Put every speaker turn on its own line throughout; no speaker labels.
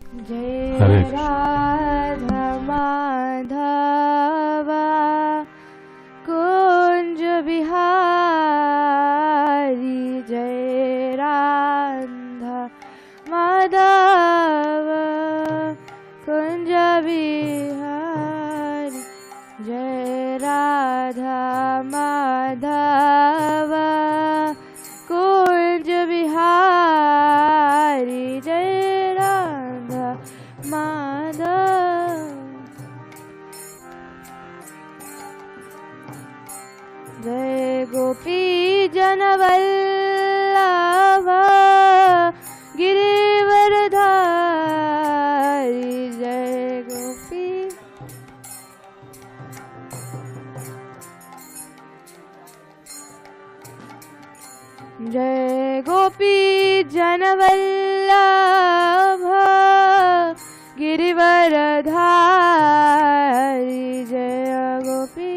जय राधा माधव कुंज बिहारी, जय राधा माधव कुंज बिहारी, जय राधा माधव कुंज बिहारी, जय राधा माधव। जय गोपी जनवल्लभ गिरिवरधारी, जय गोपी जय गोपी जनवल्लभ गिरिवरधारी, जय गोपी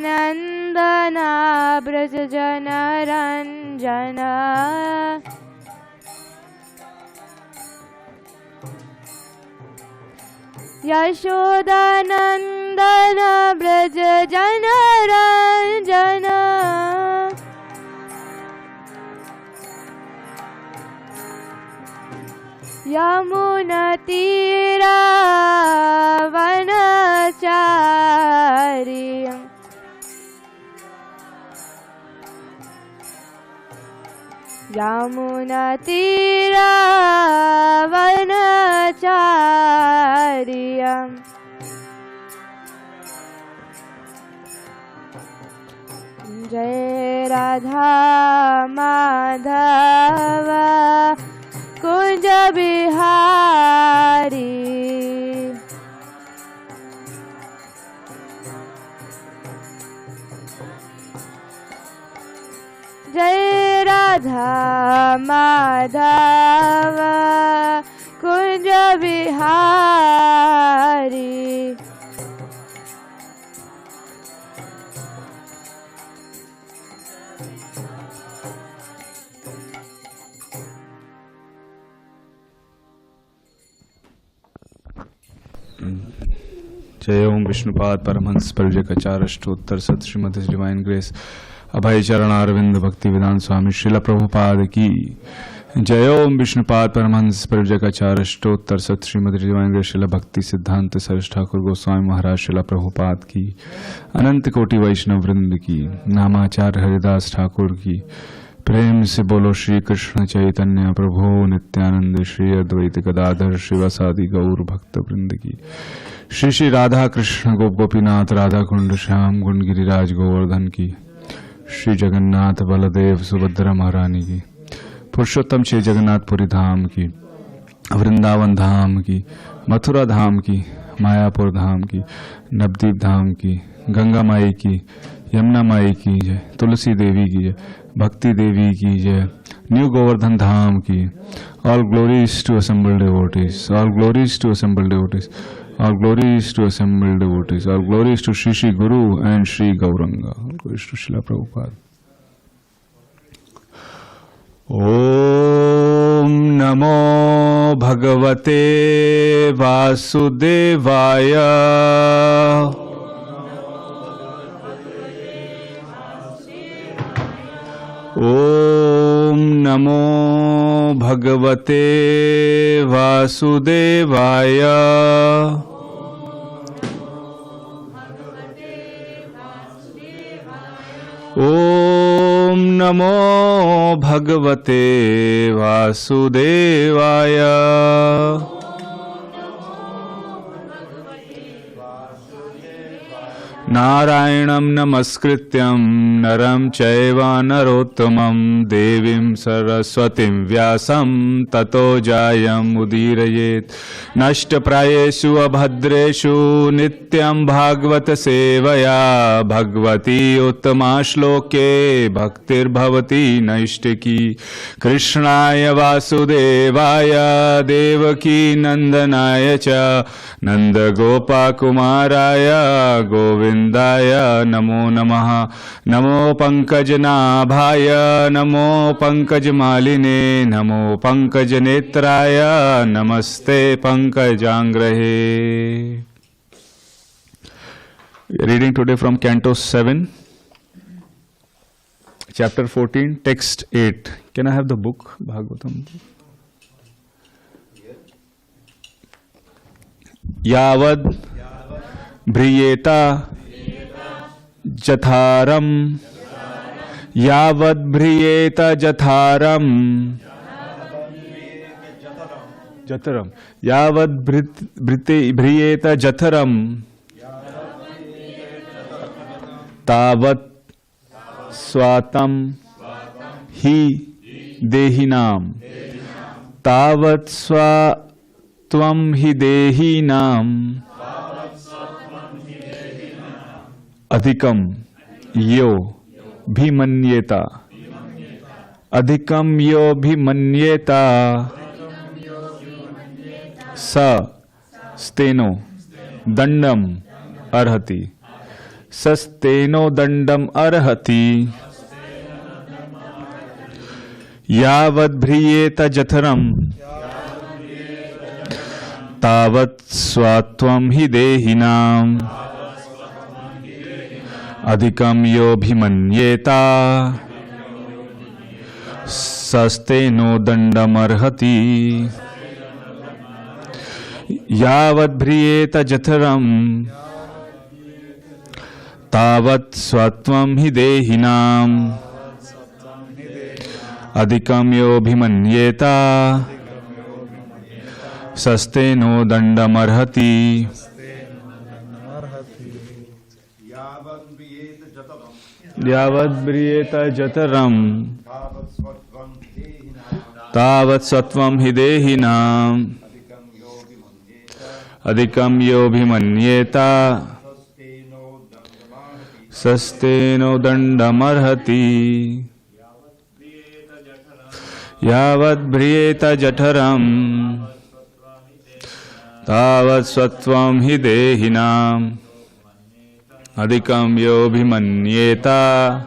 यशोदानन्दना ब्रज जनरञ्जना, यशोदानन्दन ब्रज जनरञ्जना, यमुनतीरा वनचारी, यमुनतीरा वनचारी, जय राधा माधव कुंज बिहारी, जय राधा माधव कुंज बिहारी।
जय ओम विष्णुपाद परमहंस परिव्राजकाचार्योत्तर सत श्रीमती डिवाइन ग्रेस अभय चरण अरविंद भक्ति वेदांत स्वामी श्रील प्रभुपाद की जय। ओम विष्णुपाद परमहंस परिव्राजकाचार्योत्तर सत श्रीमती डिवाइन ग्रेस श्रील भक्ति सिद्धांत सरस ठाकुर गोस्वामी महाराज श्रील प्रभुपाद की अनंत कोटि वैष्णव वृंद की नामाचार्य हरिदास ठाकुर की प्रेम से बोलो श्री कृष्ण चैतन्य प्रभु नित्यानंद श्री अद्वैत गदाधर शिवसादि गौर भक्त वृंद की श्री श्री राधा कृष्ण गोप गोपीनाथ राधा कुंड श्याम गुण गिरिराज गोवर्धन की श्री जगन्नाथ बलदेव सुभद्रा महारानी की पुरुषोत्तम श्री जगन्नाथपुरी धाम की वृंदावन धाम की मथुरा धाम की मायापुर धाम की नवदीप धाम की गंगा माई की यमुना माई की जय, तुलसी देवी की जय, भक्ति देवी की जय, न्यू गोवर्धन धाम की। All glories to assembled devotees, all glories to assembled devotees, all glories to assembled devotees, all glories to Shri Shri Guru and Shri Gauranga, all glories to Srila Prabhupada. Om Namo Bhagavate Vasudevaya. Om Namo Bhagavate Vasudevaya. Om Namo Bhagavate Vasudevaya. नारायणं नमस्कृत्यं नरं चैव नरोत्तमं देवीं सरस्वतीं व्यासं ततो जायमुदीरयेत्। नष्टप्रायेषु अभद्रेषु नित्यं भागवत सेवया भगवती उत्तमा श्लोके भक्तिर्भवति नैष्टिकी। कृष्णाय वासुदेवाय देवकी नंदनाय च नंदगोपाकुमाराय गोविन्द मुकुन्दाय नमो नमः। नमो पङ्कजनाभाय नमो पङ्कजमालिने नमो पङ्कजनेत्राय नमस्ते पङ्कजाङ्ग्रहे। Reading today from Canto 7, Chapter 14, Text 8. Can I have the book, Bhagavatam? Yavad Briyeta Jatharam Yavad Briyeta Jatharam Jataram Yavad Briyeta Jatharam Tavat Swatam Hi Dehinam Tavat Swatvam Hi Dehinam Adhikam Yo Bhimanyeta Adhikam Yo Bhimanyeta Sa Steno Dandam Arhati Sasteno dandam arhati Yavad bhriyeta jatharam Tavat swatvam hi dehinam Adhikam yo bhimanyeta Sasteno dandam arhati Yavad bhriyeta jatharam Tavat swatvam hi dehinam Adhikam yo bhimanyeta Sasteno dandam arhati Yavad briyeta jataram Tavat swatvam hi dehinam Adhikam yo bhimanyeta Sasteno dandamarhati Yavad briyeta jataram Tavat swatvam hi dehinam Adhikam yo bhimanyeta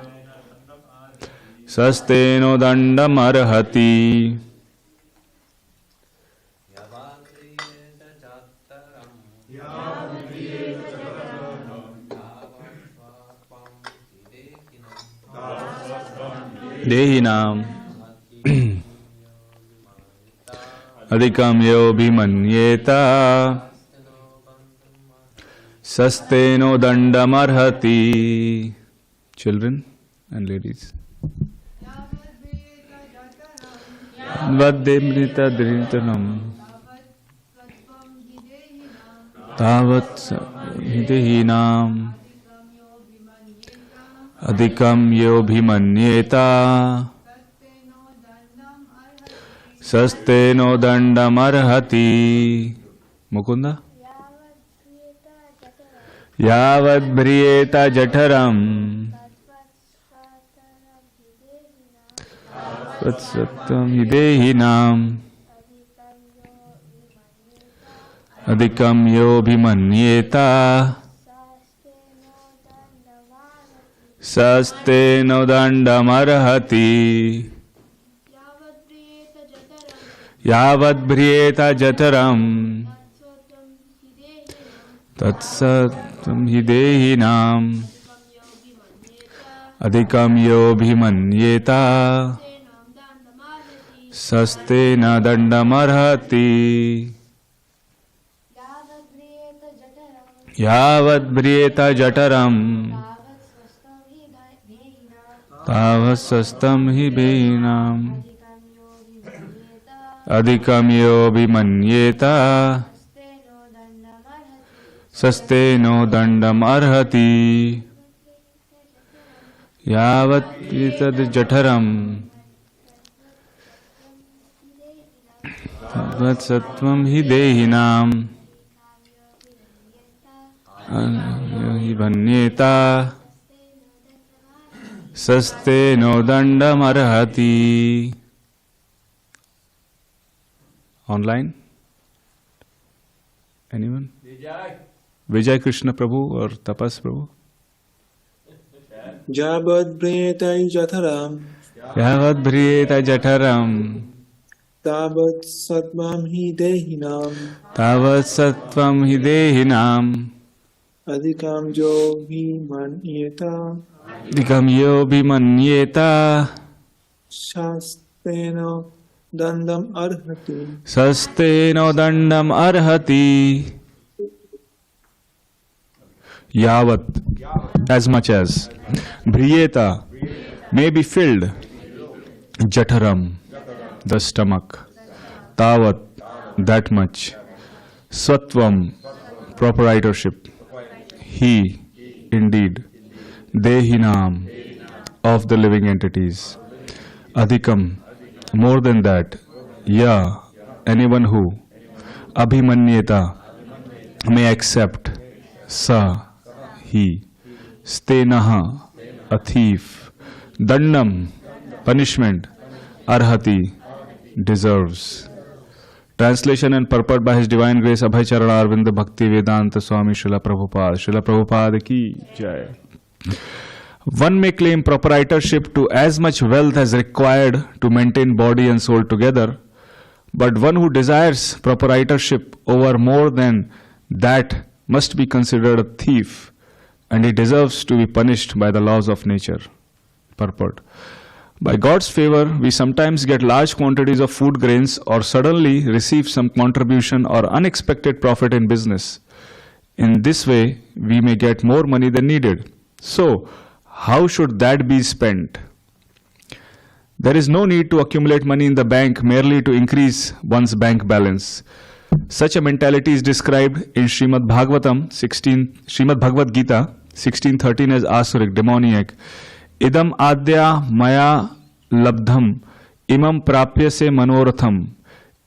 Sasteno dandamarhati Dehinam Adhikam yo bhimanyeta Sasteno dandamarhati. Children and ladies. Vaddemrita dhritanam Tavat hidehinam Adhikam yo bhimanyeta Sasteno dandam arhati. Mukunda. Yavad briyeta jataram Vatsatam hidehinam Adhikam yo bhimanyeta Sasteno dandam arhati. Yavad briyeta jataram Tatsatam hidehinam Adhikam yo bhimanyeta Sastena dandamarhati. Yavad briyeta jataram Tavat sastam hi dehinam Adhikam yo bhimanyeta Sasteno dandam arhati. Yavat vitad jataram Tavat sattvam hi dehinam Bhimanyeta Sasteno dandam arhati. Online? Anyone? Vijay Krishna Prabhu or Tapas Prabhu?
Jabadbhretai jataram
Yavat bhriyeta jataram
Tabat satvam hi dehinam
tavat sattvam hi dehinam
Adhikam jo bhimanyeta
dikam yo bhimanyeta
Shastena dandam arhati
sasteno dandam arhati. Yavat, as much as. Bhriyeta, may be filled. Jataram, the stomach. Tavat, that much. Sattvam, proprietorship. He, indeed. Dehinam, of the living entities. Adhikam, more than that. Ya, anyone who. Abhimanyeta, may accept. Sa, he. Stenaha, a thief. Dandam, punishment. Arhati, deserves. Translation and purport by His Divine Grace Abhay Charana Arvinda Bhakti Vedanta Swami Srila Prabhupada. Srila Prabhupada ki jai. One may claim proprietorship to as much wealth as required to maintain body and soul together, but one who desires proprietorship over more than that must be considered a thief, and he deserves to be punished by the laws of nature. Purport. By God's favor, we sometimes get large quantities of food grains or suddenly receive some contribution or unexpected profit in business. In this way, we may get more money than needed. So, how should that be spent? There is no need to accumulate money in the bank merely to increase one's bank balance. Such a mentality is described in Srimad Bhagavad Gita 16:13 as asuric, demoniac. Idam adya maya labdham imam prapya se manoratham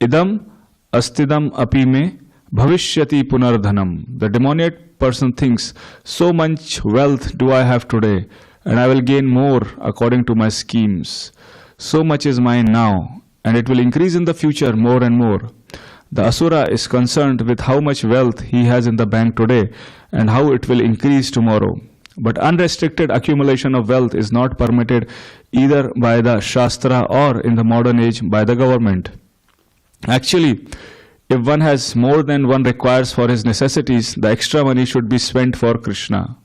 idam astidam api me bhavishyati punardhanam. The demoniac person thinks, so much wealth do I have today, and I will gain more according to my schemes. So much is mine now, and it will increase in the future more and more. The asura is concerned with how much wealth he has in the bank today and how it will increase tomorrow. But unrestricted accumulation of wealth is not permitted either by the Shastra or in the modern age by the government. Actually, if one has more than one requires for his necessities, the extra money should be spent for Krishna.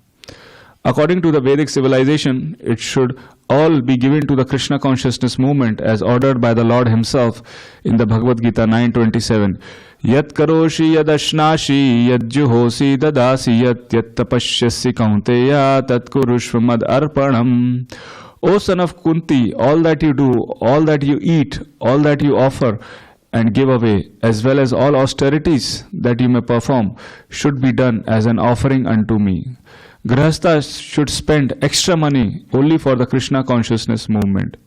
According to the Vedic civilization, it should all be given to the Krishna consciousness movement as ordered by the Lord Himself in the Bhagavad Gita 9:27. Yat karoshi yad ashnashi yad juhosi dadasi yat tapashyasi kaunteya tat kurushva mad arpanam. O son of Kunti, all that you do, all that you eat, all that you offer and give away, as well as all austerities that you may perform, should be done as an offering unto me. Grihasthas should spend extra money only for the Krishna consciousness movement.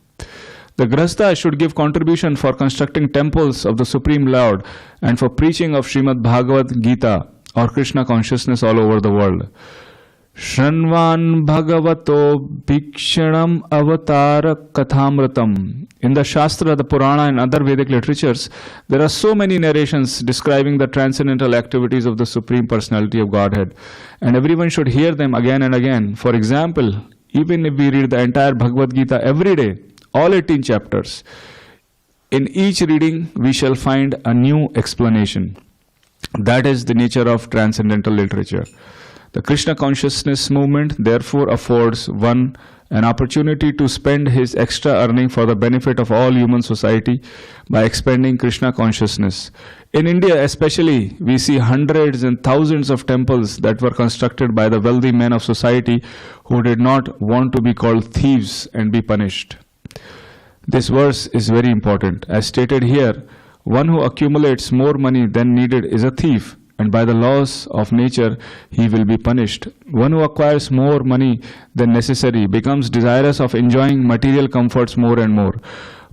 The Grihastha should give contribution for constructing temples of the Supreme Lord and for preaching of Srimad Bhagavad Gita or Krishna consciousness all over the world. Shranvan Bhagavato Bhikshanam Avatara Kathamratam. In the Shastra, the Purana and other Vedic literatures, there are so many narrations describing the transcendental activities of the Supreme Personality of Godhead, and everyone should hear them again and again. For example, even if we read the entire Bhagavad Gita every day, all 18 chapters, in each reading we shall find a new explanation. That is the nature of transcendental literature. The Krishna consciousness movement therefore affords one an opportunity to spend his extra earning for the benefit of all human society by expanding Krishna consciousness. In India especially, we see hundreds and thousands of temples that were constructed by the wealthy men of society who did not want to be called thieves and be punished. This verse is very important. As stated here, one who accumulates more money than needed is a thief, and by the laws of nature he will be punished. One who acquires more money than necessary becomes desirous of enjoying material comforts more and more.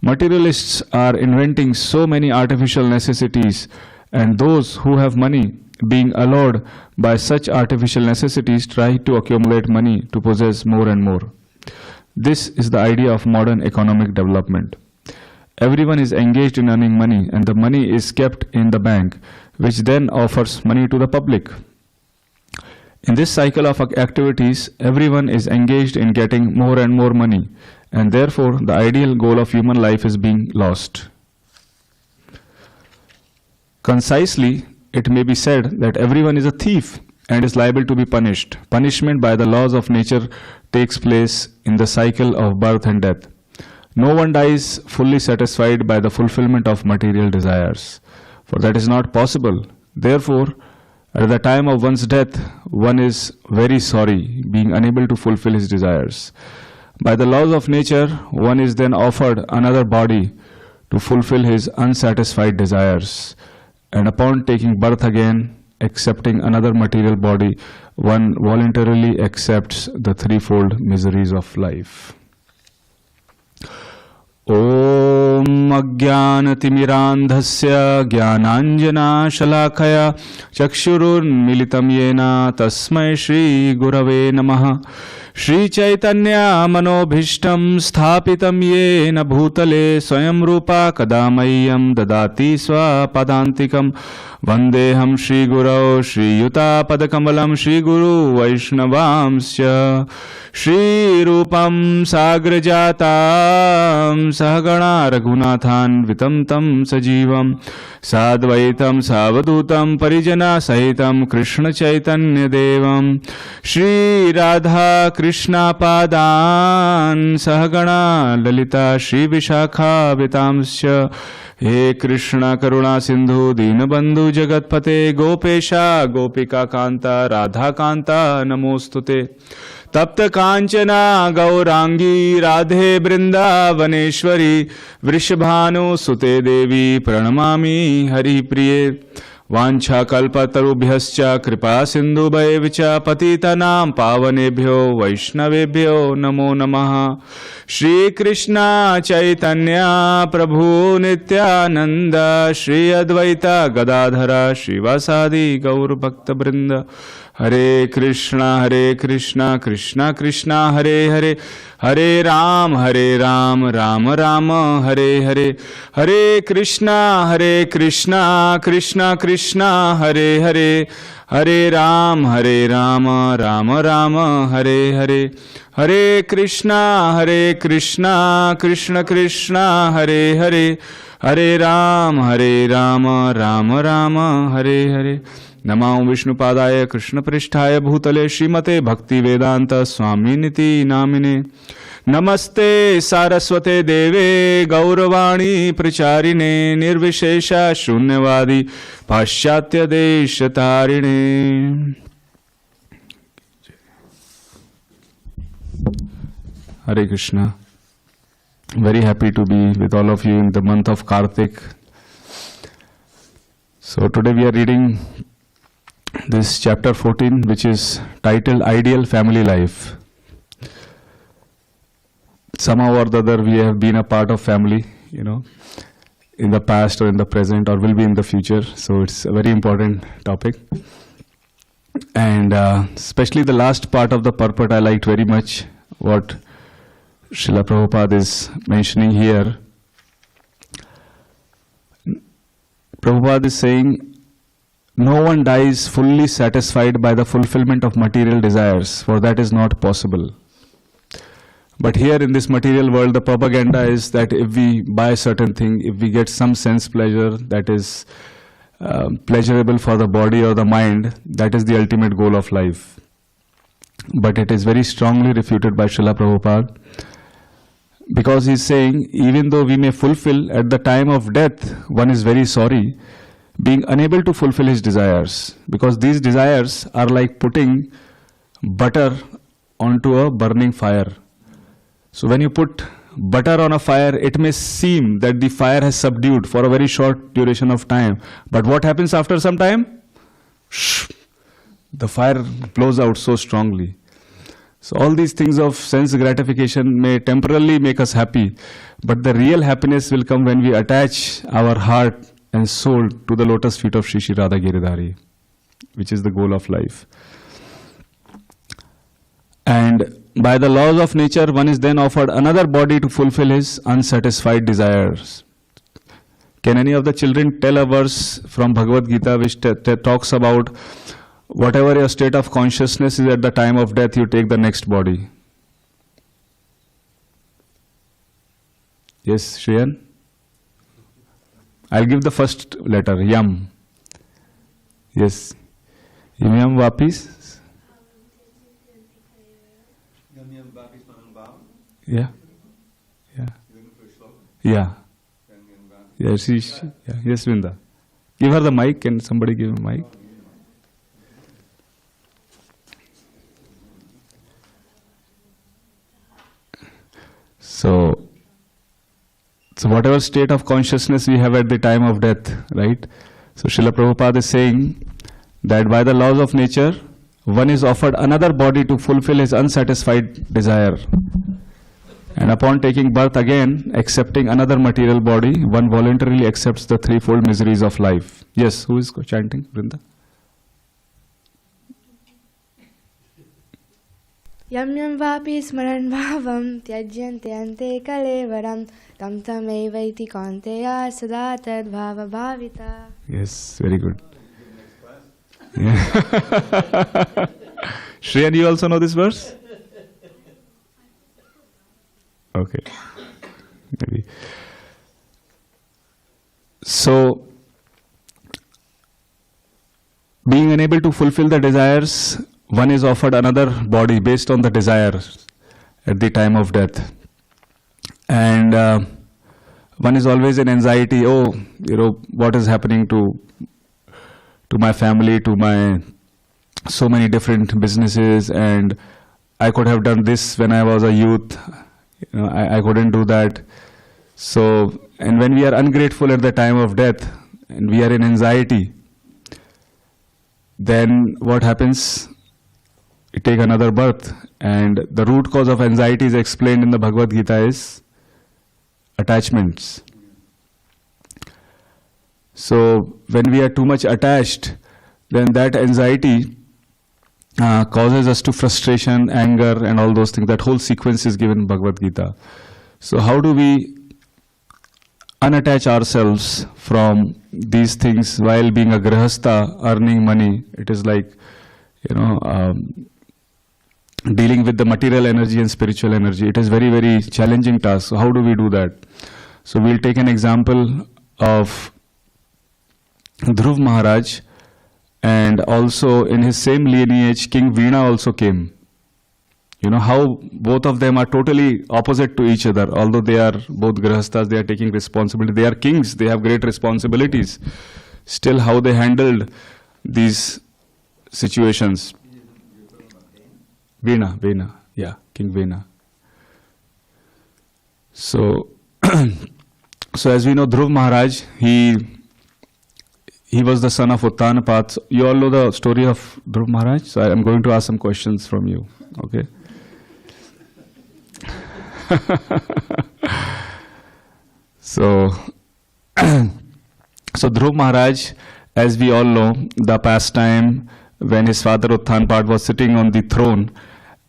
Materialists are inventing so many artificial necessities, and those who have money, being allured by such artificial necessities, try to accumulate money to possess more and more. This is the idea of modern economic development. Everyone is engaged in earning money, and the money is kept in the bank, which then offers money to the public. In this cycle of activities, everyone is engaged in getting more and more money, and therefore the ideal goal of human life is being lost. Concisely, it may be said that everyone is a thief and is liable to be punished. Punishment by the laws of nature takes place in the cycle of birth and death. No one dies fully satisfied by the fulfillment of material desires, for that is not possible. Therefore, at the time of one's death, one is very sorry, being unable to fulfill his desires. By the laws of nature, one is then offered another body to fulfill his unsatisfied desires. And upon taking birth again, accepting another material body, one voluntarily accepts the threefold miseries of life. Om Ajnanatimirandhasya Jnananjana Shalakaya Chakshurunmilitam Yena Tasmai Shri Gurave Namaha. Shri Chaitanya Manobhishtam Sthapitam Yena Bhutale Swayam Rupa Kadamayyam Dadati Swapadantikam Vandeham Shri Gurau Shri Yuta Padakamalam Shri Guru Vaishnavamsya Shri Rupam Sagrajatam Sahagana Raghunathan Vitam Tam Sajivam Sadvaitam Savadutam Parijana Sahitam Krishna Chaitanya Devam Shri Radha Krishna Padan Sahagana Lalita Shri Vishakha Vitamsya He Krishna Karuna Sindhu Dinabandhu Jagatpate Gopesha Gopika Kanta Radha Kanta Namostute Tapta Kanchana Gaurangi Radhe Vrindavaneshwari Vrishabhanu Sute Devi Pranamami Hari Priye Vancha Kalpatarubhyascha Kripa Sindhu Bhayevicha Patitanam Pavanebhyo Vaishnavebhyo Namo Namaha Shri Krishna Chaitanya Prabhu Nityananda Shri Advaita Gadadhara Shivasadi Gaur Bhakta Brinda Hare Krishna Krishna Krishna Hare Hare Hare Ram Ram Rama Hare Hare Hare Krishna Krishna Krishna Hare Hare Hare Ram Rama Rama Hare Hare Hare Krishna Krishna Krishna Hare Hare Hare Ram Rama Rama Hare Hare Namo Vishnupadaya Krishna Pristhaya Bhutale Srimate Bhakti Vedanta Swami Niti Namine Namaste Saraswate Deve Gauravani Pracharine Nirvishesha Shunyavadi Paschatya Deshatarine. Hare Krishna. Very happy to be with all of you in the month of Kartik. So today we are reading this chapter 14, which is titled Ideal Family Life. Somehow or the other we have been a part of family, in the past or in the present or will be in the future. So it's a very important topic. And especially the last part of the purport I liked very much, what Srila Prabhupada is mentioning here. Prabhupada is saying, no one dies fully satisfied by the fulfillment of material desires, for that is not possible. But here in this material world, the propaganda is that if we buy a certain thing, if we get some sense pleasure that is pleasurable for the body or the mind, that is the ultimate goal of life. But it is very strongly refuted by Srila Prabhupada, because he is saying, even though we may fulfill at the time of death, one is very sorry, being unable to fulfill his desires, because these desires are like putting butter onto a burning fire. So when you put butter on a fire, it may seem that the fire has subdued for a very short duration of time, but what happens after some time? The fire blows out so strongly. So all these things of sense gratification may temporarily make us happy, but the real happiness will come when we attach our heart and soul to the lotus feet of Shri Shri Radha Giridhari, which is the goal of life. And by the laws of nature, one is then offered another body to fulfill his unsatisfied desires. Can any of the children tell a verse from Bhagavad Gita which talks about whatever your state of consciousness is at the time of death, you take the next body. Yes, Shriyan? I'll give the first letter, Yam. Yes. Yam Vapis? Yeah. Yeah. Yeah. Yeah, yeah. Yes, Vinda. Give her the mic. Can somebody give a mic? So whatever state of consciousness we have at the time of death, right? So Srila Prabhupada is saying that by the laws of nature, one is offered another body to fulfill his unsatisfied desire. And upon taking birth again, accepting another material body, one voluntarily accepts the threefold miseries of life. Yes, who is chanting? Vrinda?
Yam yam vapi smaran bhavam tyajyante ante kalevaram tam tamaivaiti kaunteya sada tad bhava bhavita.
Yes, very good. Yeah. Shreya, you also know this verse? Okay. Maybe. So, being unable to fulfill the desires, one is offered another body based on the desire at the time of death. And one is always in anxiety, oh, what is happening to my family, to my so many different businesses, and I could have done this when I was a youth. I couldn't do that. So, and when we are ungrateful at the time of death, and we are in anxiety, then what happens? We take another birth, and the root cause of anxiety is explained in the Bhagavad Gita is attachments. So, when we are too much attached, then that anxiety causes us to frustration, anger, and all those things. That whole sequence is given in Bhagavad Gita. So how do we unattach ourselves from these things while being a grihastha, earning money? It is like, dealing with the material energy and spiritual energy. It is very, very challenging task. So how do we do that? So we'll take an example of Dhruv Maharaj. And also in his same lineage, King Veena also came. You know how both of them are totally opposite to each other. Although they are both grihasthas, they are taking responsibility. They are kings, they have great responsibilities. Still how they handled these situations. Veena, yeah, King Veena. So, so as we know, Dhruv Maharaj, he was the son of Uttanapat. You all know the story of Dhruv Maharaj? So I am going to ask some questions from you. Okay? So Dhruv Maharaj, as we all know, the pastime when his father Uttanapat was sitting on the throne,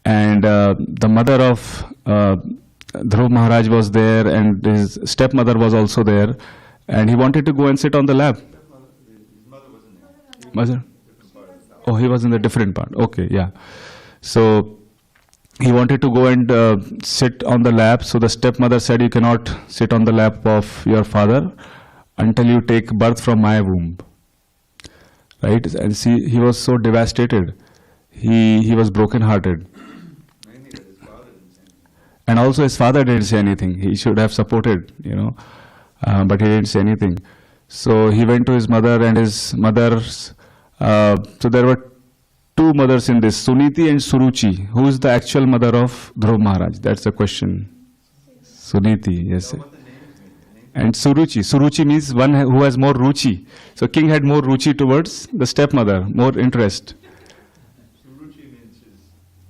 and the mother of Dhruv Maharaj was there, and his stepmother was also there, and he wanted to go and sit on the lap. Mother? Oh, he was in the different part. Okay, yeah. So he wanted to go and sit on the lap. So the stepmother said, you cannot sit on the lap of your father until you take birth from my womb. Right? And see, he was so devastated. He was broken-hearted. And also his father didn't say anything. He should have supported, but he didn't say anything. So he went to his mother, and his mother's so there were two mothers in this, Suniti and Suruchi. Who is the actual mother of Dhruv Maharaj? That's the question. Suniti, yes. And Suruchi. Suruchi means one who has more ruchi. So king had more ruchi towards the stepmother, more interest.
Suruchi means is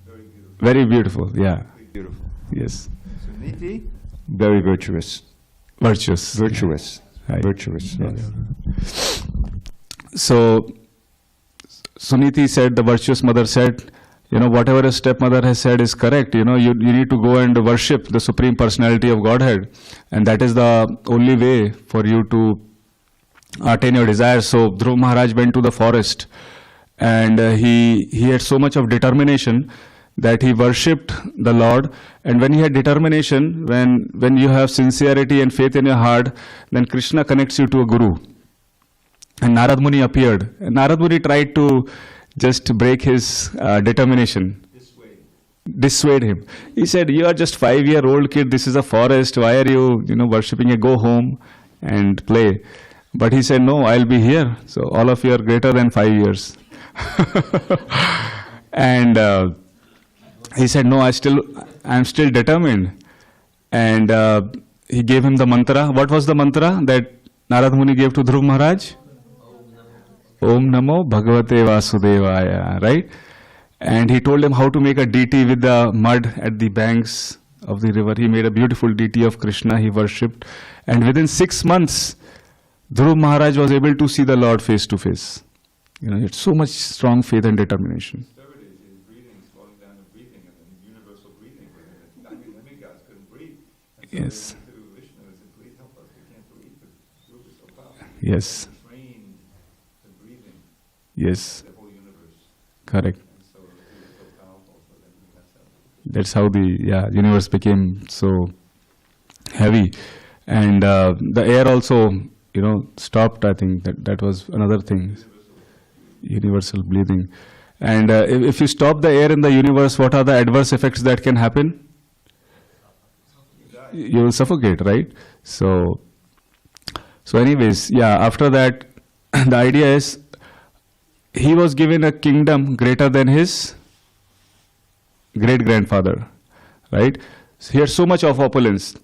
very beautiful.
Very beautiful, yeah.
Beautiful.
Yes.
Suniti, very virtuous.
Virtuous.
Virtuous.
Right.
Virtuous. Yes.
So Suniti said, the virtuous mother said, whatever a stepmother has said is correct. You need to go and worship the Supreme Personality of Godhead. And that is the only way for you to attain your desires. So Dhruv Maharaj went to the forest, And he had so much of determination that he worshipped the Lord. And when he had determination, when you have sincerity and faith in your heart, then Krishna connects you to a guru. And Narad Muni appeared. And Narad Muni tried to just break his determination. Dissuade him. He said, "You are just 5-year-old kid. This is a forest. Why are you, worshipping? Go home and play." But he said, "No, I'll be here. So all of you are greater than 5 years." And he said, "No, I'm still determined." And he gave him the mantra. What was the mantra that Narad Muni gave to Dhruv Maharaj? Om Namo Bhagavate Vasudevaya, right? And he told him how to make a deity with the mud at the banks of the river. He made a beautiful deity of Krishna. He worshipped. And within 6 months, Dhruv Maharaj was able to see the Lord face to face. He had so much strong faith and determination.
Necessities is breathing, slowing down the breathing, and then universal breathing. Demigods couldn't breathe. And so
Yes.
they went to Vishnu and said, "Please help us. We can't breathe. The group is so powerful."
Yes,
Trained the breathing,
yes,
the whole universe.
correct.
And so he was so powerful. So then he messed up.
That's how the universe became so heavy. And the air also, stopped. I think that was another thing. Universal breathing. And if you stop the air in the universe, what are the adverse effects that can happen? You will suffocate, right? So anyways, after that, the idea is he was given a kingdom greater than his great-grandfather, right? So he had so much of opulence.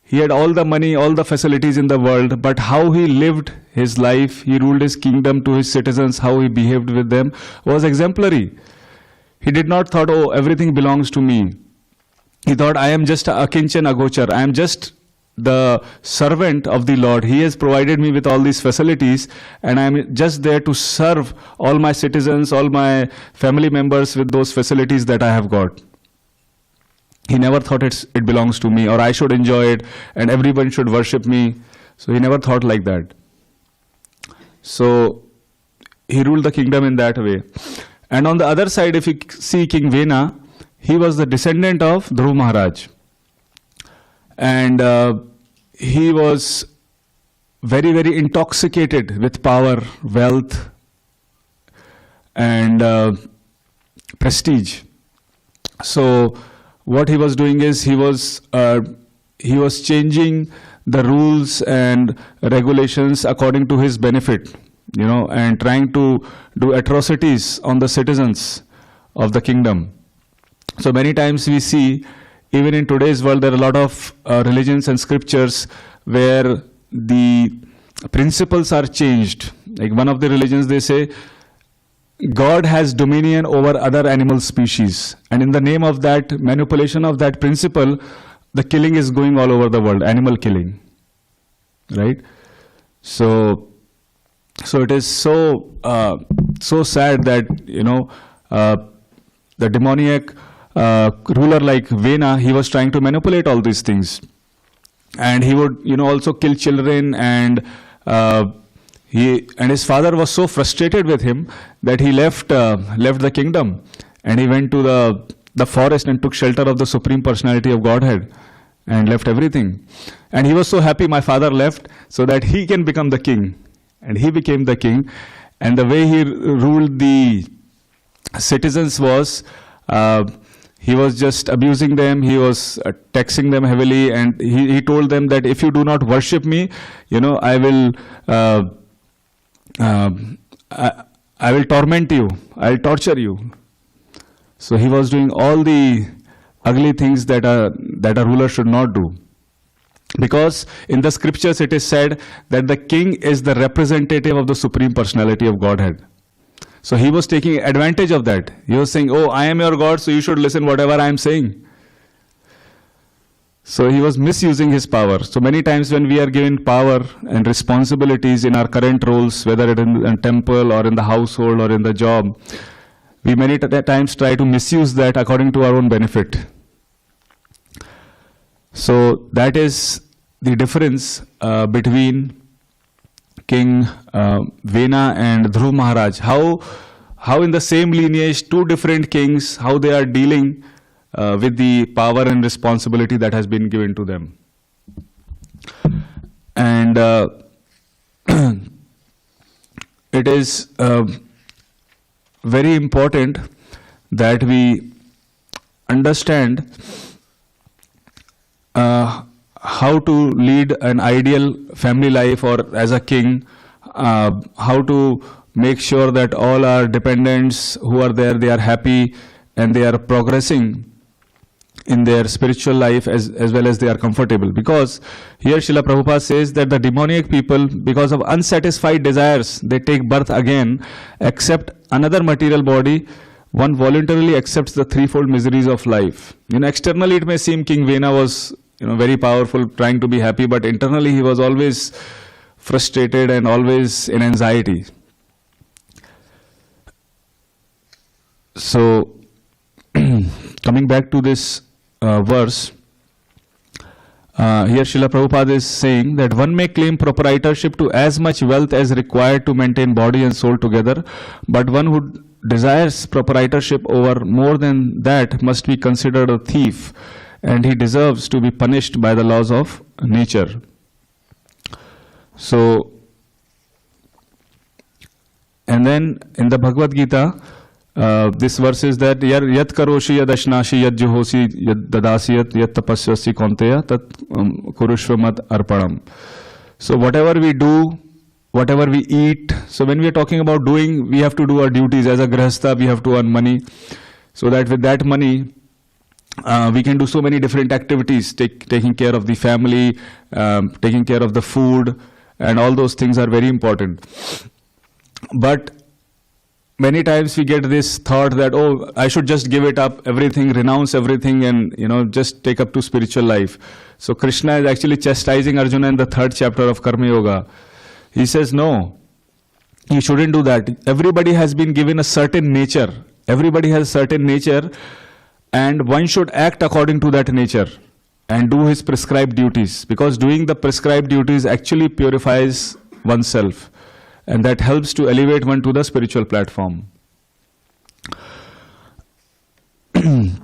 He had all the money, all the facilities in the world, but how he lived his life, he ruled his kingdom to his citizens, how he behaved with them was exemplary. He did not thought, "Oh, everything belongs to me." He thought, "I am just a akinchan agochar. I am just the servant of the Lord. He has provided me with all these facilities, and I am just there to serve all my citizens, all my family members with those facilities that I have got." He never thought it belongs to me, or I should enjoy it and everyone should worship me. So he never thought like that. So he ruled the kingdom in that way. And on the other side, if you see King Vena, he was the descendant of Dhruv Maharaj. And he was very, very intoxicated with power, wealth, and prestige. So what he was doing is he was changing the rules and regulations according to his benefit, and trying to do atrocities on the citizens of the kingdom. So many times we see, even in today's world, there are a lot of religions and scriptures where the principles are changed. Like one of the religions, they say, God has dominion over other animal species, and in the name of that manipulation of that principle, the killing is going all over the world, animal killing, right? So it is so sad that the demoniac ruler like Vena, he was trying to manipulate all these things, and he would also kill children, and his father was so frustrated with him that he left the kingdom, and he went to the forest and took shelter of the Supreme Personality of Godhead and left everything. And he was so happy my father left so that he can become the king. And he became the king. And the way he ruled the citizens was, he was just abusing them, he was taxing them heavily, and he told them that if you do not worship me, I will torment you, I'll torture you. So he was doing all the ugly things that a ruler should not do. Because in the scriptures it is said that the king is the representative of the Supreme Personality of Godhead. So he was taking advantage of that. He was saying, "Oh, I am your God, so you should listen whatever I am saying." So he was misusing his power. So many times when we are given power and responsibilities in our current roles, whether it is in a temple or in the household or in the job, we many times try to misuse that according to our own benefit. So that is the difference between King Vena and Dhruv Maharaj. How how in the same lineage, two different kings, how they are dealing with the power and responsibility that has been given to them. And it is very important that we understand how to lead an ideal family life or as a king, how to make sure that all our dependents who are there, they are happy and they are progressing in their spiritual life as well as they are comfortable. Because here Srila Prabhupada says that the demoniac people, because of unsatisfied desires, they take birth again, accept another material body. One voluntarily accepts the threefold miseries of life. Externally it may seem King Vena was very powerful, trying to be happy, but internally he was always frustrated and always in anxiety. So, coming back to this verse, here Srila Prabhupada is saying that one may claim proprietorship to as much wealth as required to maintain body and soul together, but one who desires proprietorship over more than that must be considered a thief, and he deserves to be punished by the laws of nature. So, and then in the Bhagavad Gita, this verse is that yat karoshi yad ashnashi yad juhosi yad dadasi yat tapasyasi konteya tat kurushva mat arpanam. So whatever we do, whatever we eat, so when we are talking about doing, we have to do our duties. As a grihastha, we have to earn money, so that with that money we can do so many different activities, taking care of the family, taking care of the food, and all those things are very important. But many times we get this thought that, oh, I should just give it up, everything, renounce everything, and just take up to spiritual life. So Krishna is actually chastising Arjuna in the 3rd chapter of Karma Yoga. He says, no, you shouldn't do that. Everybody has been given a certain nature. Everybody has a certain nature, and one should act according to that nature and do his prescribed duties, because doing the prescribed duties actually purifies oneself, and that helps to elevate one to the spiritual platform. And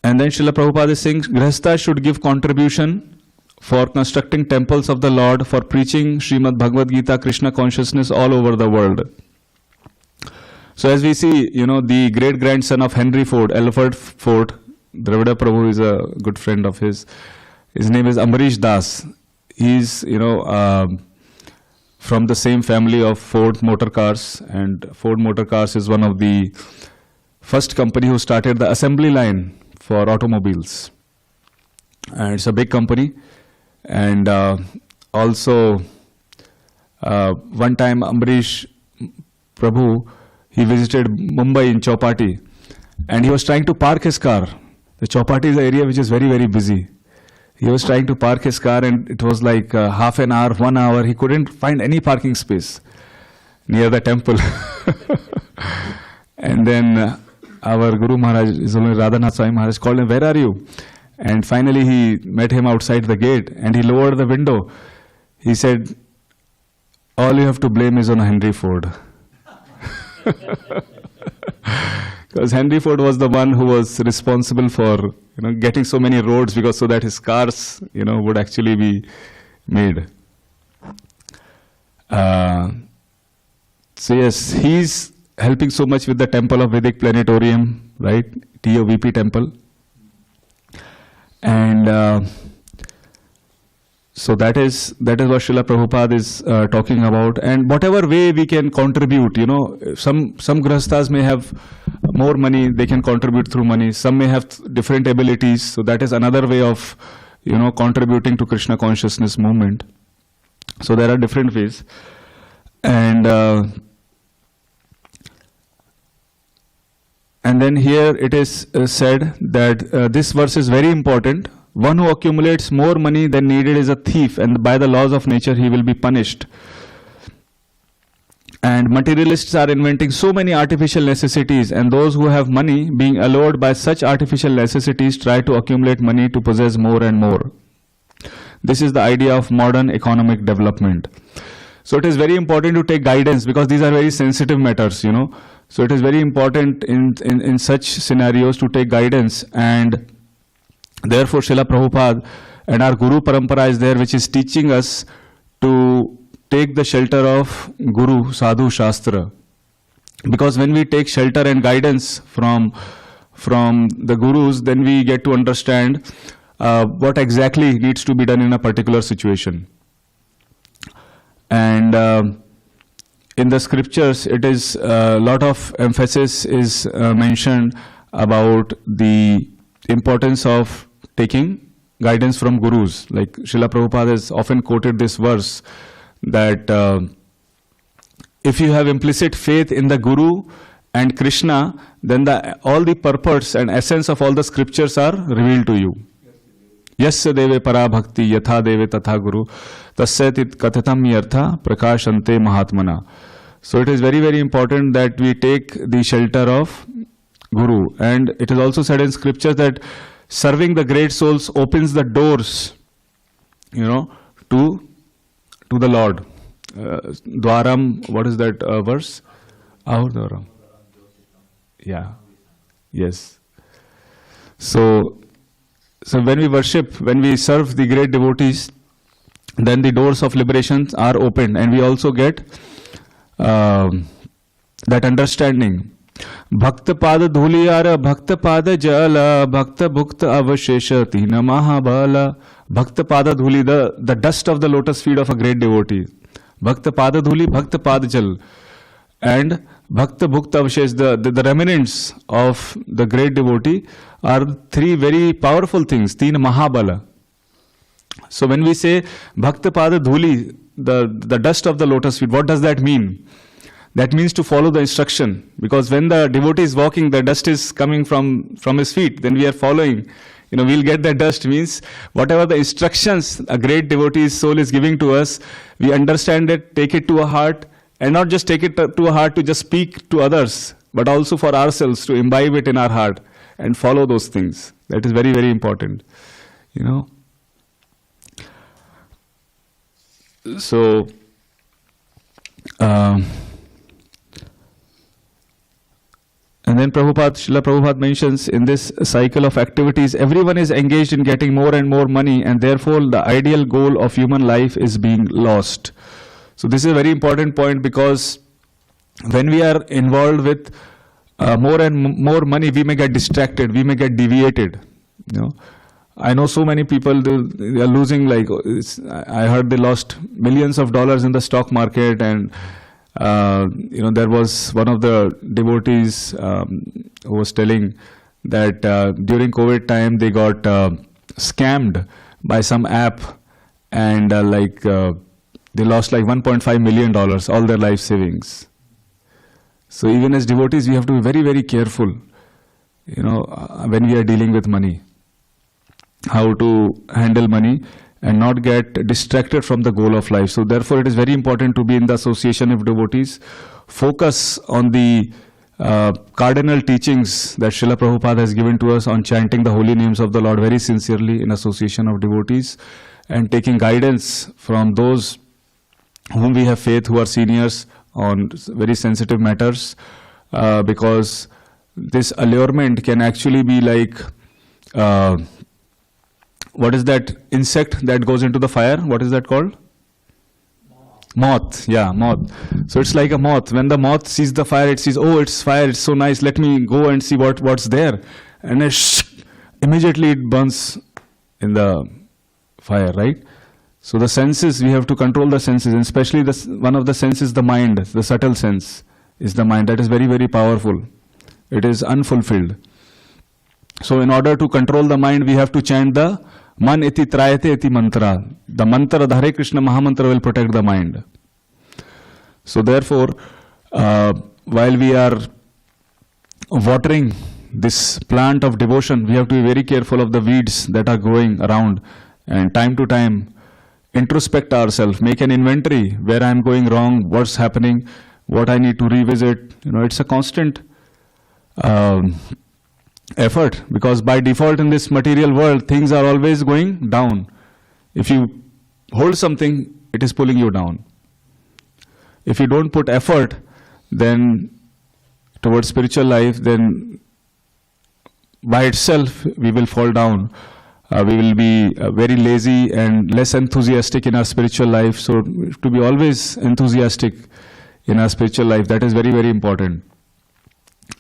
then Srila Prabhupada is saying, Grihastha should give contribution for constructing temples of the Lord, for preaching Srimad Bhagavad Gita, Krishna consciousness all over the world. So as we see, the great-grandson of Henry Ford, Alfred Ford, Dravida Prabhu is a good friend of his. His name is Ambarish Das. He's, from the same family of Ford Motor Cars, and Ford Motor Cars is one of the first company who started the assembly line for automobiles. And it's a big company. And also, one time Ambarish Prabhu, he visited Mumbai in Chowpatty, and he was trying to park his car. The Chowpatty is an area which is very, very busy. He was trying to park his car, and it was like half an hour, 1 hour. He couldn't find any parking space near the temple. And then our Guru Maharaj, Radhanath Swami Maharaj, called him, where are you? And finally he met him outside the gate, and he lowered the window. He said, all you have to blame is on Henry Ford. Because Henry Ford was the one who was responsible for getting so many roads, because so that his cars would actually be made. So yes, he's helping so much with the Temple of Vedic Planetarium, right? TOVP temple. And so that is what Srila Prabhupada is talking about. And whatever way we can contribute, some grihasthas may have more money, they can contribute through money. Some may have different abilities, so that is another way of contributing to Krishna consciousness movement. So there are different ways. And then here it is said that this verse is very important. One who accumulates more money than needed is a thief, and by the laws of nature he will be punished. And materialists are inventing so many artificial necessities, and those who have money, being allured by such artificial necessities, try to accumulate money to possess more and more. This is the idea of modern economic development. So it is very important to take guidance because these are very sensitive matters, you know. So it is very important in such scenarios to take guidance, and therefore Srila Prabhupada and our Guru Parampara is there, which is teaching us to take the shelter of Guru, Sadhu, Shastra. Because when we take shelter and guidance from the Gurus, then we get to understand what exactly needs to be done in a particular situation. And in the scriptures, it is a lot of emphasis is mentioned about the importance of taking guidance from Gurus. Like Srila Prabhupada has often quoted this verse that if you have implicit faith in the Guru and Krishna, then all the purpose and essence of all the scriptures are revealed to you. Yasya deve para bhakti yatha deve tatha guru tasyatit kathatam yartha prakashante mahatmana. So it is very, very important that we take the shelter of Guru. And it is also said in scripture that serving the great souls opens the doors, you know, to the Lord. Dwaram, what is that verse? Ahur Dwaram. Yeah. Yes. So when we worship, when we serve the great devotees, then the doors of liberation are opened, and we also get that understanding. Bhakta pada dhuliyara, bhakta pada jala, bhakta bhukta avashesha tina mahabala. Bhakta pada dhuli, the dust of the lotus feet of a great devotee. Bhakta pada dhuli, bhakta pada jal. And bhakta bhukta avashesh, the remnants of the great devotee are three very powerful things, tina mahabala. So when we say bhakta pada dhuli, the dust of the lotus feet, what does that mean? That means to follow the instruction, because when the devotee is walking, the dust is coming from his feet, then we are following. You know, we'll get that dust, means whatever the instructions a great devotee's soul is giving to us, we understand it, take it to a heart, and not just take it to a heart to just speak to others, but also for ourselves to imbibe it in our heart and follow those things. That is very, very important, you know. So, and then Srila Prabhupada mentions in this cycle of activities, everyone is engaged in getting more and more money, and therefore the ideal goal of human life is being lost. So this is a very important point, because when we are involved with more and more money, we may get distracted, we may get deviated. You know, I know so many people, they are losing, like I heard they lost millions of dollars in the stock market, and you know, there was one of the devotees who was telling that during COVID time they got scammed by some app, and they lost like $1.5 million, all their life savings. So even as devotees, we have to be very, very careful, you know, when we are dealing with money, how to handle money and not get distracted from the goal of life. So therefore it is very important to be in the association of devotees, focus on the cardinal teachings that Srila Prabhupada has given to us on chanting the holy names of the Lord very sincerely in association of devotees, and taking guidance from those whom we have faith, who are seniors on very sensitive matters, because this allurement can actually be like what is that insect that goes into the fire? What is that called? Moth. Yeah, moth. So it's like a moth. When the moth sees the fire, it sees, oh, it's fire, it's so nice, let me go and see what's there. And then immediately it burns in the fire, right? So the senses, we have to control the senses, and especially one of the senses, the mind, the subtle sense is the mind. That is very, very powerful. It is unfulfilled. So in order to control the mind, we have to chant the Man iti trayate iti mantra. The mantra, the Hare Krishna Mahamantra, will protect the mind. So therefore, while we are watering this plant of devotion, we have to be very careful of the weeds that are growing around, and time to time introspect ourselves, make an inventory where I am going wrong, what's happening, what I need to revisit. You know, it's a constant effort, because by default in this material world, things are always going down. If you hold something, it is pulling you down. if we don't put effort, then towards spiritual life, then by itself we will fall down. We will be very lazy and less enthusiastic in our spiritual life. So to be always enthusiastic in our spiritual life, that is very, very important.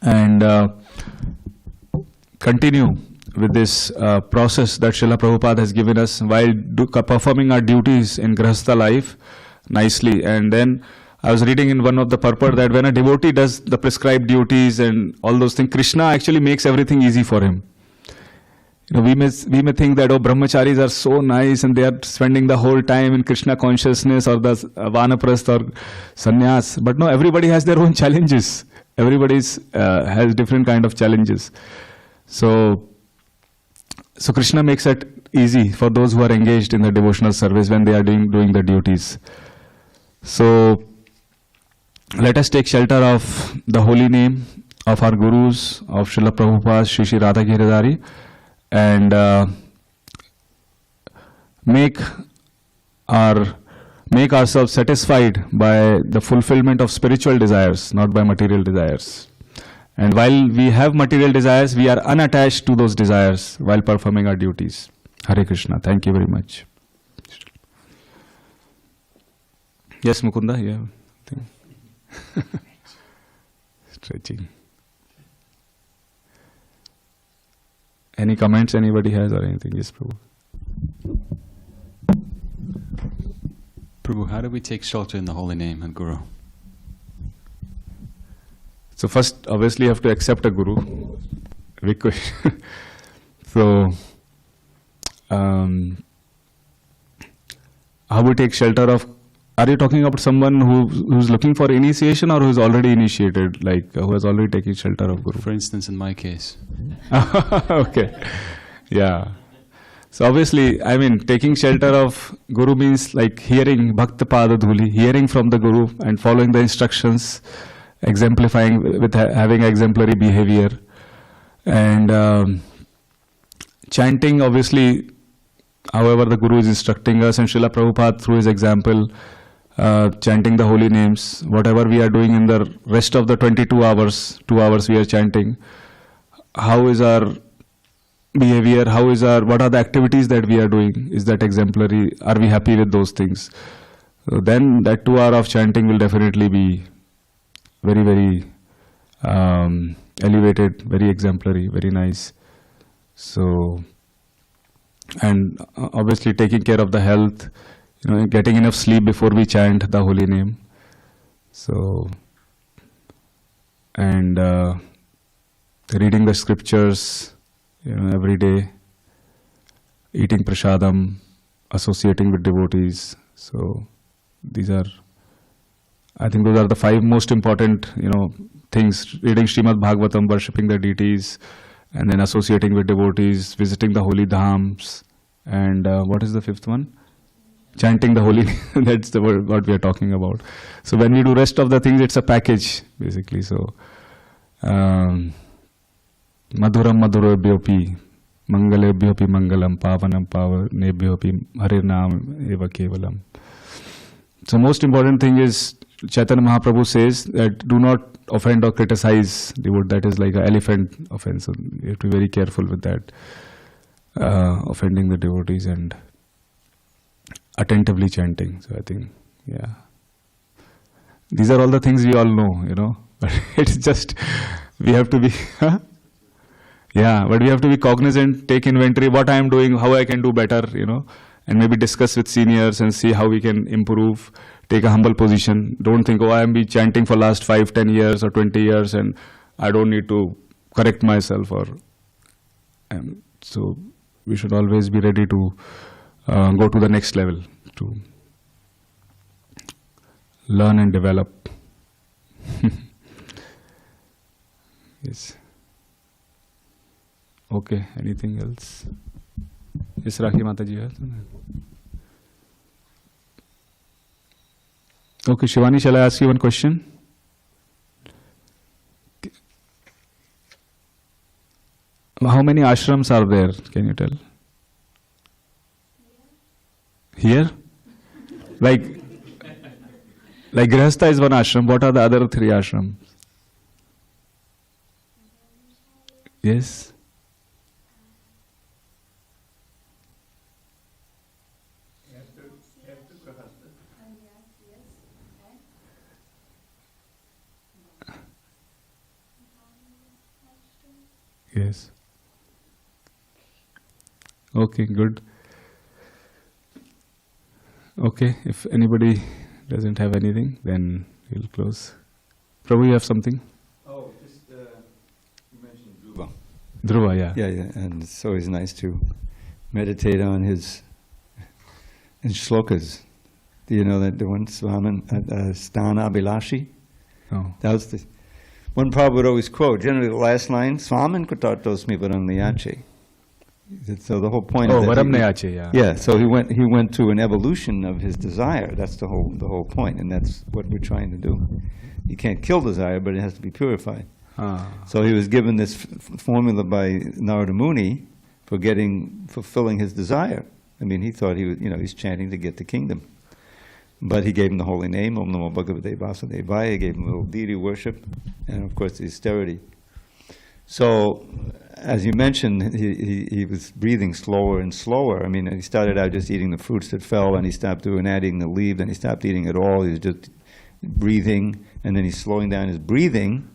And continue with this process that Srila Prabhupada has given us while performing our duties in Grihastha life nicely. And then I was reading in one of the purport that when a devotee does the prescribed duties and all those things, Krishna actually makes everything easy for him. You know, we may think that, oh, brahmacharis are so nice and they are spending the whole time in Krishna consciousness or the vanaprasth or sannyas. But no, everybody has their own challenges. Everybody has different kind of challenges. So Krishna makes it easy for those who are engaged in the devotional service when they are doing the duties. So let us take shelter of the holy name of our gurus, of Srila Prabhupada, Shri Radha Giridhari, and make ourselves satisfied by the fulfillment of spiritual desires, not by material desires. And while we have material desires, we are unattached to those desires while performing our duties. Hare Krishna. Thank you very much. Yes, Mukunda? Yeah. Stretching. Any comments anybody has or anything? Yes, Prabhu.
Prabhu, how do we take shelter in the holy name of Guru?
So first, obviously, you have to accept a Guru. Big question. So, how we take shelter of? Are you talking about someone who's looking for initiation or who's already initiated, like who has already taken shelter of Guru?
For instance, in my case.
Okay. Yeah. So obviously, I mean, taking shelter of Guru means like hearing Bhakta Pada Dhuli, hearing from the Guru and following the instructions, exemplifying with having exemplary behavior, and chanting, obviously, however the Guru is instructing us, and Srila Prabhupada through his example, chanting the holy names, whatever we are doing in the rest of the 22 hours, 2 hours we are chanting. How is our behavior? What are the activities that we are doing? Is that exemplary? Are we happy with those things? So then that 2 hours of chanting will definitely be very, very elevated, very exemplary, very nice. So, and obviously taking care of the health, getting enough sleep before we chant the holy name. So, and reading the scriptures, every day, eating prasadam, associating with devotees. So, I think those are the 5 most important, things. Reading Srimad Bhagavatam, worshipping the deities, and then associating with devotees, visiting the holy dhams, and what is the 5th one? Chanting the holy name. That's the word what we are talking about. So when we do rest of the things, it's a package basically. So Madhuram Madhurabhyopi Mangalebhyopi Mangalam Pavanam Pavanebhyopi Harinam Eva Kevalam. So most important thing is Chaitanya Mahaprabhu says that do not offend or criticize devotee. That is like an elephant offense. So you have to be very careful with that, offending the devotees and attentively chanting. So I think, yeah, these are all the things we all know, but it's just, we have to be, yeah, but we have to be cognizant, take inventory, what I am doing, how I can do better, and maybe discuss with seniors and see how we can improve, take a humble position. Don't think, I am chanting for last 5, 10 years or 20 years and I don't need to correct myself so we should always be ready to go to the next level, to learn and develop. Yes. Okay, anything else? Yes, Rakhi Mataji. Okay, Shivani, shall I ask you one question? How many ashrams are there? Can you tell? Here? Like, Like Grihastha is one ashram. What are the other 3 ashrams? Yes. Yes. Okay, good. Okay, if anybody doesn't have anything, then we'll close. Prabhu, you have something?
Oh, just you mentioned Dhruva.
Dhruva, yeah.
Yeah, and it's always nice to meditate on his shlokas. Do you know that the one Swamin Sthana Abhilashi?
Oh.
That was the one Prabhupada would always quote. Generally, the last line, Swamin Kutartosmi Varamnayache. So the whole point.
Oh,
of that,
Varamnayache, yeah.
Yeah, so he went through an evolution of his desire. That's the whole point, and that's what we're trying to do. You can't kill desire, but it has to be purified.
Ah.
So he was given this formula by Narada Muni for fulfilling his desire. I mean, he thought he's chanting to get the kingdom. But he gave him the holy name, Om Namo Bhagavate Vasudevaya. He gave him a little deity worship, and of course the austerity. So, as you mentioned, he was breathing slower and slower. I mean, he started out just eating the fruits that fell, and he stopped adding the leaf, and he stopped eating at all. He was just breathing, and then he's slowing down his breathing.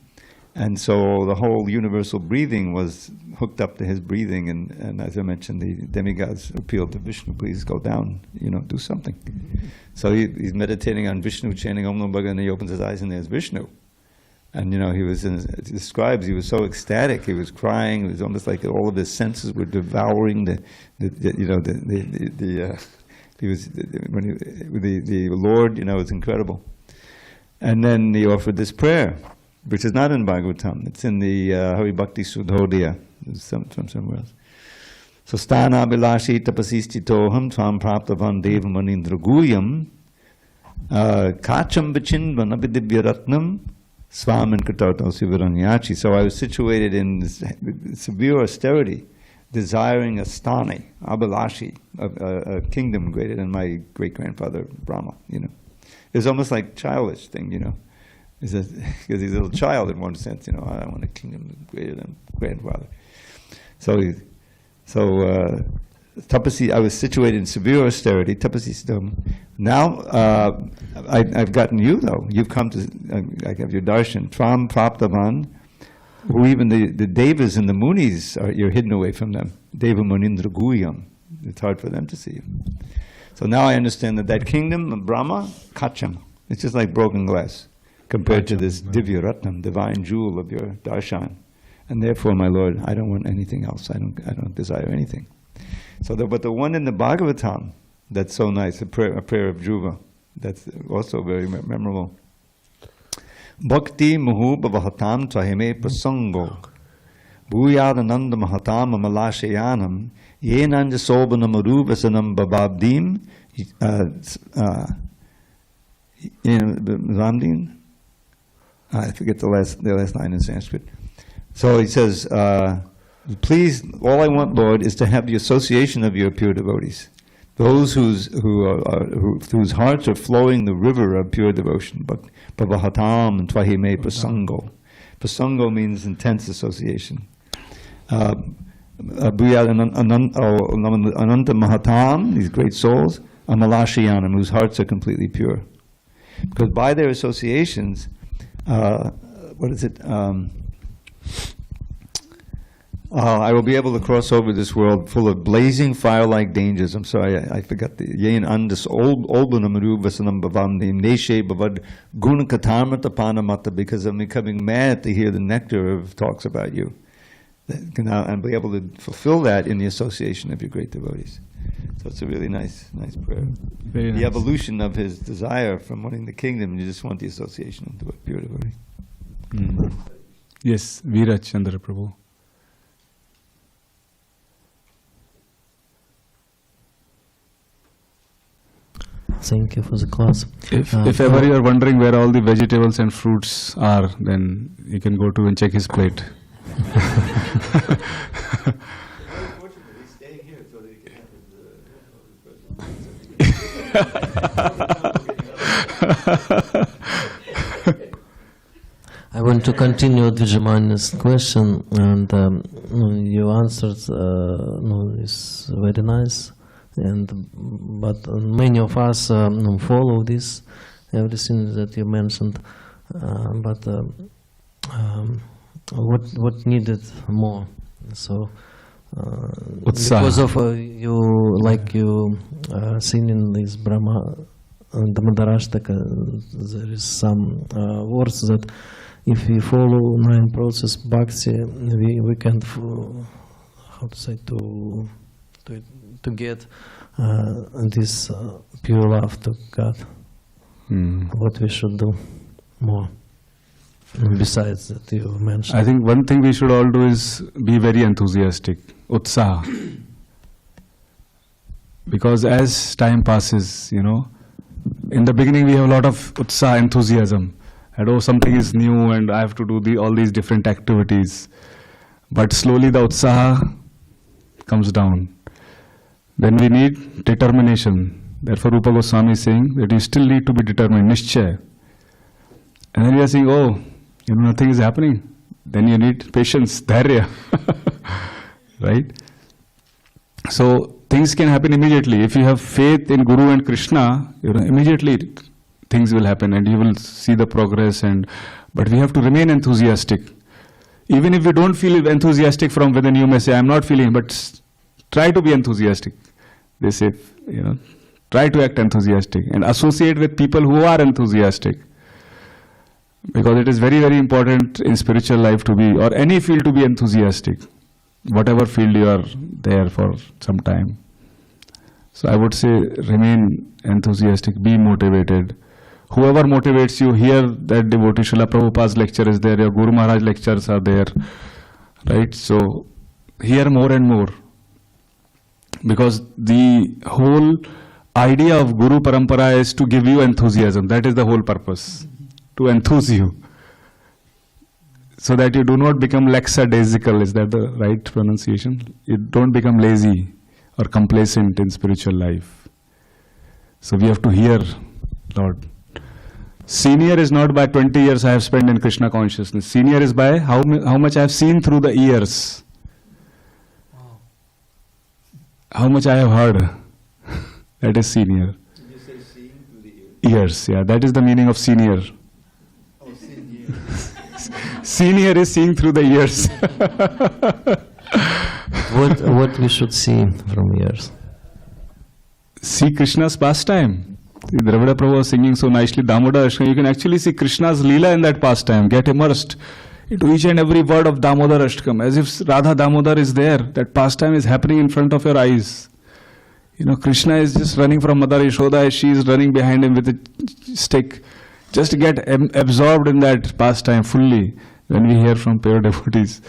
And so the whole universal breathing was hooked up to his breathing, and as I mentioned, the demigods appealed to Vishnu, please go down, do something. So he's meditating on Vishnu, chanting Om Namo Bhagavate, and he opens his eyes and there's Vishnu. And it describes, he was so ecstatic, he was crying, it was almost like all of his senses were devouring the Lord, it was incredible. And then he offered this prayer, which is not in Bhagavatam. It's in the Hari Bhakti Sudhodaya, from somewhere else. So, Sthana Bilashi tapasistitoham tvam praptavan devam manindra guyam kacham vichinvan abhidivyaratnam swamin katartam sivaranyachi. So I was situated in this severe austerity, desiring a sthani, abhilashi, a kingdom greater than my great-grandfather Brahma, It was almost like childish thing, Because he's a little child in one sense, I want a kingdom greater than grandfather. So tapasi, I was situated in severe austerity, tapasi stam. Now I've gotten you though. You've come to, I have your darshan, tram praptavan, who even the devas and the munis, you're hidden away from them. Deva manindra guyam. It's hard for them to see you. So now I understand that kingdom of Brahma, kacham, it's just like broken glass, compared to this divya ratnam, divine jewel of your darshan. And therefore, my Lord, I don't want anything else. I don't desire anything. So, but the one in the Bhagavatam, that's so nice, a prayer of Dhruva, that's also very memorable. Bhakti muhu bhavahatam tvahime prasango bhuyadananda mahatam amalashayanam yenanja sobanam aruvasanam bababdim Ramdin? I forget the last line in Sanskrit. So he says, please, all I want, Lord, is to have the association of your pure devotees. Those whose hearts are flowing the river of pure devotion. But Bhavahatam and Tvahime Prasango. Prasango means intense association. Ananta Mahatam, these great souls, Amalashayanam, whose hearts are completely pure. Because by their associations, I will be able to cross over this world full of blazing fire-like dangers. I'm sorry, I forgot the Yain Andis Olbanamaru Vasanam Bhavamdim Neshe Bhavad Gunakatamata Panamata, because I'm becoming mad to hear the nectar of talks about you. And be able to fulfill that in the association of your great devotees. So it's a really nice prayer.
Very nice.
The evolution of his desire from wanting the kingdom, you just want the association of the pure devotees.
Mm. Yes, Veera Chandra Prabhu.
Thank you for the class.
If ever you are wondering where all the vegetables and fruits are, then you can go to and check his plate.
Unfortunately, he's staying here so that he can have his
I want to continue with Vijayamani's question, and you answered. Is very nice, but many of us follow this, everything that you mentioned. But what needed more? So because of you singing this Brahma Damodarashtaka, there is some words that if we follow 9 process Bhakti, we can to get this pure love to God. What we should do more besides that you mentioned.
I think one thing we should all do is be very enthusiastic, utsaha. Because as time passes, in the beginning we have a lot of utsaha, enthusiasm. And something is new and I have to do all these different activities. But slowly the utsaha comes down. Then we need determination. Therefore Rupa Goswami is saying that you still need to be determined, nishchay. And then we are saying, nothing is happening. Then you need patience, dharya. Right? So things can happen immediately. If you have faith in Guru and Krishna, immediately things will happen and you will see the progress. But we have to remain enthusiastic. Even if we don't feel enthusiastic from within, you may say, I'm not feeling, but try to be enthusiastic. They say, try to act enthusiastic and associate with people who are enthusiastic. Because it is very, very important in spiritual life to be, or any field to be enthusiastic. Whatever field you are there for some time. So I would say remain enthusiastic, be motivated. Whoever motivates you, hear that devotee, Srila Prabhupada's lecture is there, your Guru Maharaj lectures are there. Right? So hear more and more. Because the whole idea of Guru Parampara is to give you enthusiasm. That is the whole purpose. To enthuse you. So that you do not become lackadaisical. Is that the right pronunciation? You don't become lazy or complacent in spiritual life. So we have to hear, Lord. Senior is not by 20 years I have spent in Krishna consciousness. Senior is by how much I have seen through the years. How much I have heard. That is senior.
Did you say seeing through the ears?
Years, yeah. That is the meaning of senior.
Oh, senior.
Senior is seeing through the years.
What we should see from years?
See Krishna's pastime. Dravida Prabhu was singing so nicely Damodar Ashtakam. You can actually see Krishna's Leela in that pastime. Get immersed into each and every word of Damodar Ashtakam. As if Radha Damodar is there. That pastime is happening in front of your eyes. Krishna is just running from Mother Yashoda as she is running behind him with a stick. Just get absorbed in that pastime fully when we hear from pure devotees.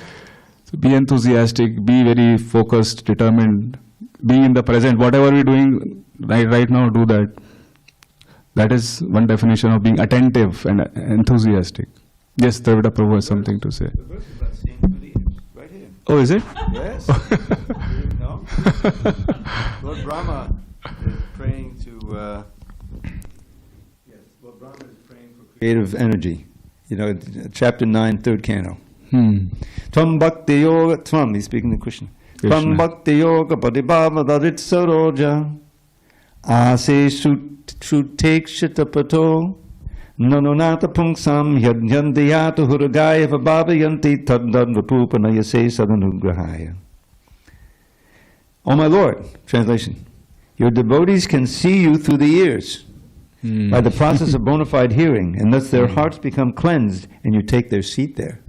So be enthusiastic, be very focused, determined, be in the present. Whatever we're doing right now, do that. That is one definition of being attentive and enthusiastic. Yes, Dravida Prabhu has something to say.
The verse is about seeing through the ears, right here.
Oh, is it?
Yes. No? Lord Brahma is praying to... yes, Lord Brahma is praying for creative energy. Chapter 9, 3rd canto. Tvam bhakti yoga... Tvam, he's speaking to Krishna. Tvam bhakti yoga padibhava darit saroja ase shutekshitapato nanonata punksam yadnyandiyata huragaya vabhavayanti taddadvapupanayase sadanugrahaya. Oh my Lord, translation, your devotees can see you through the ears by the process of bona fide hearing, and thus their hearts become cleansed and you take their seat there.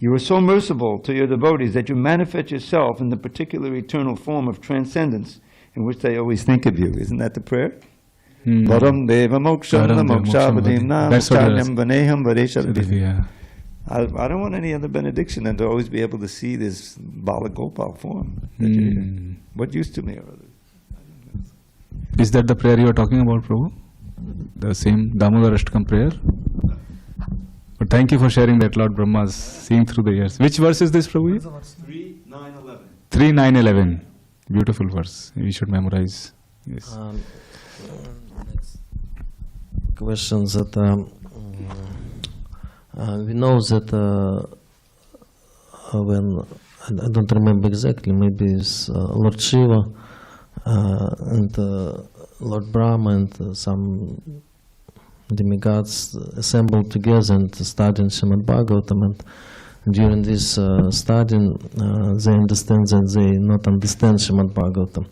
You are so merciful to your devotees that you manifest yourself in the particular eternal form of transcendence in which they always think of you. Isn't that the prayer? Varam deva moksham mokshavadim nam charyam vaneham varesha. I don't want any other benediction than to always be able to see this Bala Gopal form. What used to me or other.
Is that the prayer you are talking about, Prabhu? The same Damodar Ashtakam prayer? But thank you for sharing that, Lord Brahma's seeing through the years. Which verse is this, Prabhu?
3:9:11.
3:9:11. Beautiful verse. We should memorize. Yes.
question that we know that when I don't remember exactly, maybe it's Lord Shiva and Lord Brahma and some demigods assembled together and studying Srimad Bhagavatam, and during this studying they understand that they not understand Srimad Bhagavatam,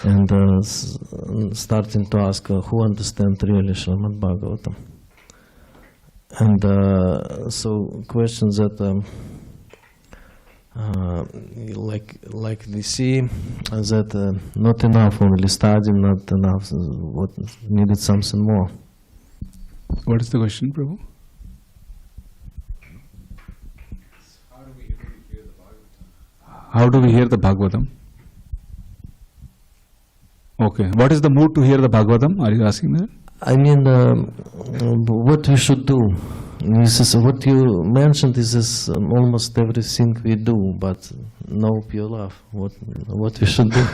and starting to ask who understands really Srimad Bhagavatam. And so questions that like we see that not enough only studying, not enough, what needed something more.
What is the question, Prabhu? How do we hear the Bhagavatam? Okay. What is the mood to hear the Bhagavatam? Are you asking that?
I mean, what we should do. This is what you mentioned. This is almost everything we do, but no pure love. What we should do?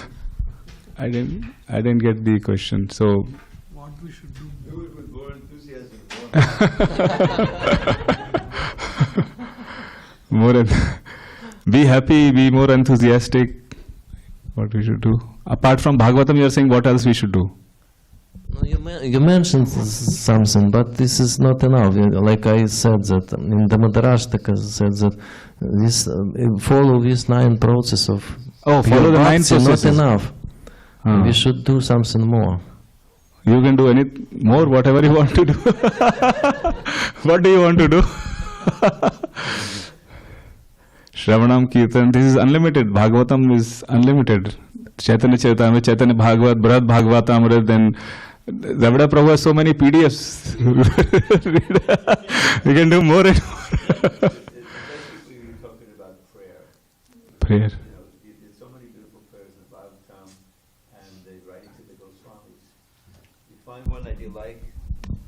I didn't get the question. So,
What we should do? Do it with more enthusiasm.
be happy, be more enthusiastic. What we should do? Apart from Bhagavatam, you are saying what else we should do?
No, you mentioned something, but this is not enough. Like I said that in the Madharashtaka said that this follow this 9 process of
follow the 9 processes.
Not enough. We should do something more.
You can do any more, whatever you want to do. What do you want to do? Shravanam Kirtan, this is unlimited. Bhagavatam is unlimited. Chaitanya Charitamrita, Chaitanya Bhagavat, Brihad Bhagavatamrita, then Zavada Prabhu has so many PDFs. We can do more and more.
Basically, we're talking about prayer.
Prayer.
There's so many beautiful prayers in the Bhagavatam, and they write it to the Goswamis.
You find one that you like,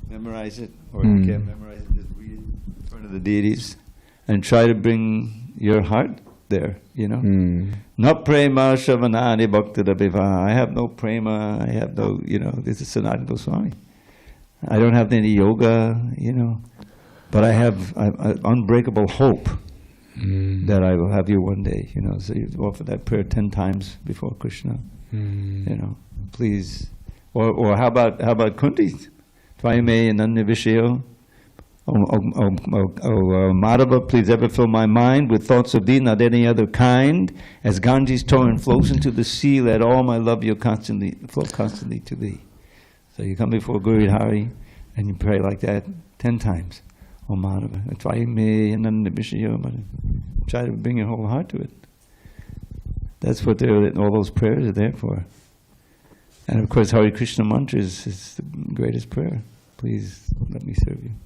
memorize it, or you can't memorize it, just read it in front of the deities, and try to bring your heart there, you know. Not prema shavanani bhaktadabiva. I have no prema, I have no, you know, this is Sanatana Goswami. I don't have any yoga, you know, but I have unbreakable hope that I will have you one day, you know. So you offer that prayer 10 times before Krishna, you know, please. Or how about Kunti? Tvayame ananya vishayo. Oh, Madhava, please ever fill my mind with thoughts of thee, not any other kind. As Ganges torrent flows into the sea, let all my love you flow constantly to thee. So you come before Guru Hari and you pray like that 10 times. Oh Madhava, try to bring your whole heart to it. That's what all those prayers are there for. And of course, Hare Krishna mantra is the greatest prayer. Please let me serve you.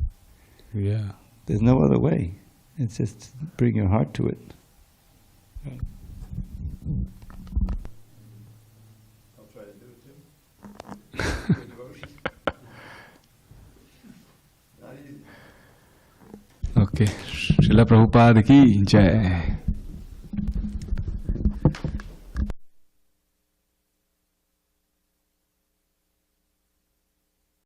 Yeah.
There's no other way. It's just bring your heart to it.
I'll try to do it too. Good devotion. Not easy.
Okay. Srila Prabhupada ki jai.